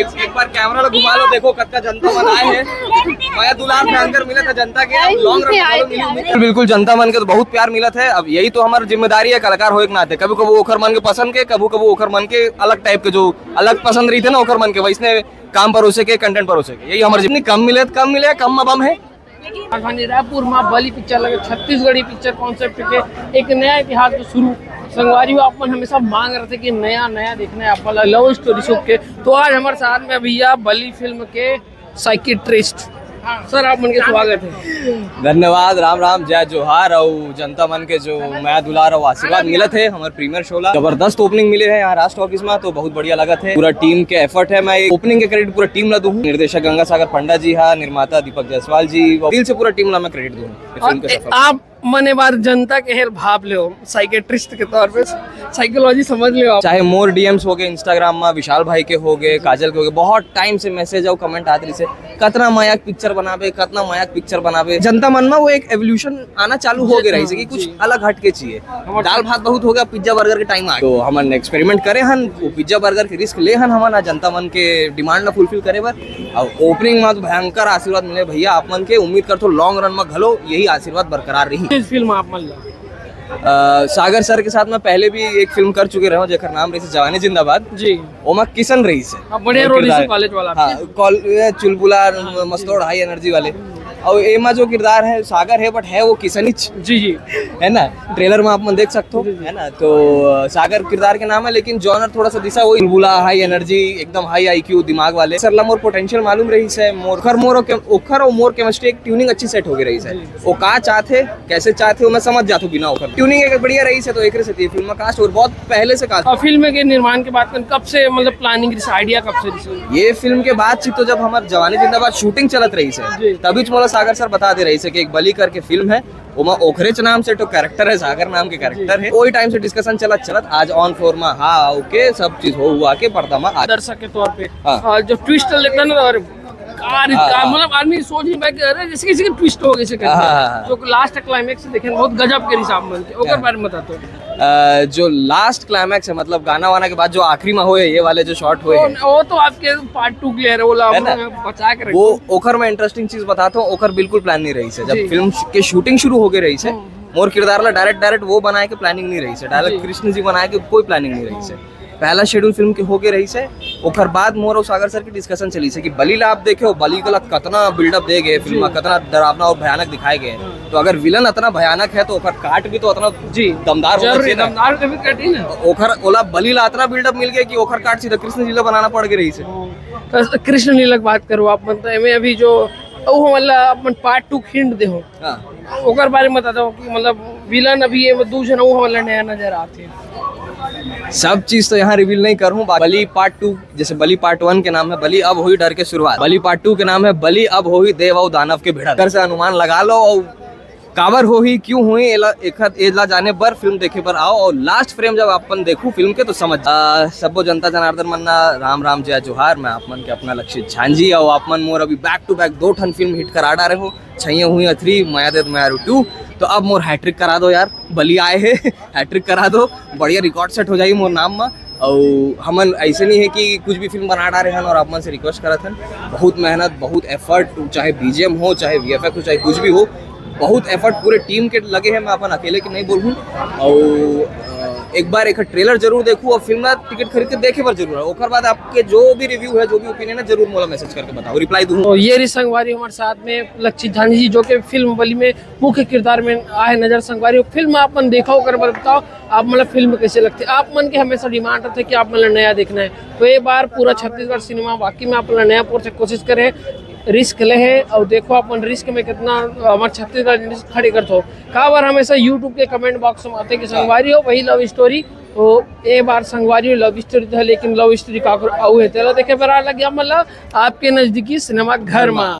एक बार कैमरा लो घुमा लो, देखो कत्ता जनता मन आए हैं। मैं दुलार भयंकर मिला था जनता के, लॉन्ग रन बिल्कुल जनता मन के तो बहुत प्यार मिला था। अब यही तो हमारी जिम्मेदारी है कलाकार हो एक नाते, कभी कभी ओखर मन के पसंद के, कभी कभी ओखर मन के अलग टाइप के जो अलग पसंद रही थे ना ओखर मन के, वैसने काम परोसे के कंटेंट परोसे के, यही हमारी जितनी कम मिले कम बम है। राजधानी रायपुर में बली पिक्चर लगे, छत्तीसगढ़ी पिक्चर कॉन्सेप्ट के एक नया इतिहास को शुरू। संगवारी अपन हमेशा मांग रहे थे कि नया देखना है अपन लव स्टोरी शो के, तो आज हमारे साथ में भैया बली फिल्म के साइकियाट्रिस्ट सर, आप मन के स्वागत है। धन्यवाद, राम राम, जय जोहार। और जनता मन के जो मैं दुलार और आशीर्वाद मिले थे हमारे प्रीमियर शो ला, जबरदस्त ओपनिंग मिले है यहाँ राष्ट्र ऑफिस में, तो बहुत बढ़िया लगा थे। पूरा टीम के एफर्ट है, मैं ओपनिंग के क्रेडिट पूरा टीम ला दूं। निर्देशक गंगा सागर पंडा जी है, निर्माता दीपक जायसवाल जी, दिल से पूरा टीम ला मैं क्रेडिट दूं। आप मने बार जनता के हेल भाव ले हो साइकियाट्रिस्ट के तौर पे, साइकोलॉजी समझ ले हो। चाहे मोर डीएम्स हो गए इंस्टाग्राम में, विशाल भाई के हो गए, काजल के हो गए, बहुत टाइम से मैसेज और कमेंट आते रही से कतना मायाक पिक्चर बनावे। जनता मन में वो एक एवोल्यूशन आना चालू हो गया रही कि कुछ अलग हटके चाहिए। दाल भात बहुत हो गया, पिज्जा बर्गर के टाइम आ गया, तो हमन एक्सपेरिमेंट करे हन, वो पिज्जा बर्गर के रिस्क ले हन हमन जनता मन के डिमांड ना फुलफिल करे बर। और ओपनिंग में तो भयंकर आशीर्वाद मिले भैया आप मन के, उम्मीद करतो लॉन्ग रन में घलो यही आशीर्वाद बरकरार रही। इस फिल्म आप मन सागर सर के साथ मैं पहले भी एक फिल्म कर चुके रहे, जेकर नाम रही जवानी जिंदाबाद जी, ओमा किशन रही से बड़े रोड कॉलेज वाला, हाँ चुलबुला मस्तोड़ हाई एनर्जी वाले। और एमा जो किरदार है सागर है, बट है वो किशनिच जी है ना, ट्रेलर में आप मन देख सकते हो है ना। तो सागर किरदार के नाम है, लेकिन जॉनर थोड़ा सा दिशा वो चुलबुला हाई एनर्जी, एकदम हाई आईक्यू दिमाग वाले। सरला मोर पोटेंशियल मालूम रही है, ओखर और मोर केमिस्ट्री एक ट्यूनिंग अच्छी सेट हो गई रही है। वो का चाहते कैसे चाहते हो मैं समझ जाता हूँ, बिना ओखर ट्यूनिंग एक बढ़िया रही है, तो एक से फिल्म में कास्ट और बहुत पहले से कास्ट। और फिल्म के निर्माण के बाद कब से मतलब प्लानिंग आइडिया कब से? ये फिल्म के बाद तो जब हमारे जवानी जिंदाबाद शूटिंग चलत रही है, तभी सागर सर बता दे रही है कि एक बली करके फिल्म है, ओमा ओखरेच नाम से तो कैरेक्टर है, सागर नाम के कैरेक्टर है। वही टाइम से डिस्कशन चलत आज ऑन फ्लोर में हाँ ओके सब चीज हो हुआ के पर्दा में दर्शक के तौर पे जो ट्विस्ट लेता ना, मतलब आदमी सोच नहीं पाए अरे जैसे किसी का ट्विस्ट हो गए जो लास्ट क्लाइमेक्स देखे बहुत गजब के हिसाब में ओकर बारे में बता दो। जो लास्ट क्लाइमेक्स है मतलब गाना वाना के बाद जो आखिरी में हुए ये वाले जो शॉट हुए वो तो आपके पार्ट 2 क्लियर है, बचा के वो ओखर में इंटरेस्टिंग चीज बताता हूँ। ओखर बिल्कुल प्लान नहीं रही है, जब फिल्म के शूटिंग शुरू हो गई रही है, मोर किरदार ला डायरेक्ट वो बनाए के प्लानिंग नहीं रही है, डायरेक्ट कृष्ण जी बनाए के कोई प्लानिंग नहीं रही है। पहला शेड्यूल फिल्म के हो गए रही है, ओखर बाद मोर और सागर सर की डिस्कशन चली है कि बली ला आप देखे हो, बली का कितना बिल्डअप दे गए फिल्म में, कितना डरावना और भयानक दिखाए गए, तो अगर विलन इतना भयानक है तो ओखर काट भी तो उतना जी दमदार होना चाहिए। ओखर ओला बली ला इतना बिल्डअप मिल गया कि ओखर काट सीधा कृष्ण जी ला बनाना पड़ गई रही है। कृष्ण लीला की बात करो आप, मतलब में अभी जो मतलब पार्ट 2 हिंट दे हो ओकर बारे में बता दो कि मतलब विलन अभी ये दूसरा वो वाला नया नजर आते हैं। सब चीज तो यहाँ रिवील नहीं करूँ। बली पार्ट 2 जैसे बली पार्ट 1 के नाम है बली अब हुई डर के शुरुआत, बली पार्ट 2 के नाम है बली अब हुई देव और दानव के भिड़ा। घर से अनुमान लगा लो और कावर हो ही क्यों हुई एला जाने पर फिल्म देखे पर आओ, और लास्ट फ्रेम जब अपन देखूं फिल्म के तो समझ सबो जनता जनार्दन मन्ना राम राम जय जोहार। मैं आप मन के अपना लक्षित झांझी और आप मन मोर अभी बैक टू बैक 2 ठन फिल्म हिट करा डाले हो, छैया हुई 3 माया दे माया 2, तो अब मोर हैट्रिक करा दो यार, बली आए है हैट्रिक करा दो, बढ़िया रिकॉर्ड सेट हो जाएगी मोर नाम में। और हमन ऐसे नहीं है कि कुछ भी फिल्म बना डाले हैं और आप मन से रिक्वेस्ट करा था, बहुत मेहनत बहुत एफर्ट, चाहे बीजीएम हो चाहे वीएफएक्स हो चाहे कुछ भी हो, बहुत एफर्ट पूरे टीम के लगे हैं, मैं अपन अकेले की नहीं बोलूँ। और एक बार एक ट्रेलर जरूर देखूँ और फिल्म टिकट खरीद के देखे पर जरूर है, उसके बाद आपके जो भी रिव्यू है जो भी ओपिनियन है जरूर मोला मैसेज करके बताओ, रिप्लाई दूँ। तो ये संगवारी हमारे साथ में लक्षित झांझी जी जो कि फिल्म बली में मुख्य किरदार में आए नजर। संगवारी फिल्म आप मन देखा हो कर बताओ आप मतलब फिल्म कैसे लगती है, आप मन के हमेशा डिमांड रहते कि आप मतलब नया देखना है, तो ये बार पूरा छत्तीसगढ़ सिनेमा बाकी में आप नया कोशिश करें, रिस्क ले है और देखो अपन रिस्क में कितना हमारे छत्तीसगढ़ खड़े करते हो। का बार हमेशा यूट्यूब के कमेंट बॉक्स में आते कि संगवारी हो वही लव स्टोरी, तो एक बार संगवारी लव स्टोरी था, लेकिन लव स्टोरी का देखे पर आ लग गया मतलब आपके नजदीकी सिनेमा घर में।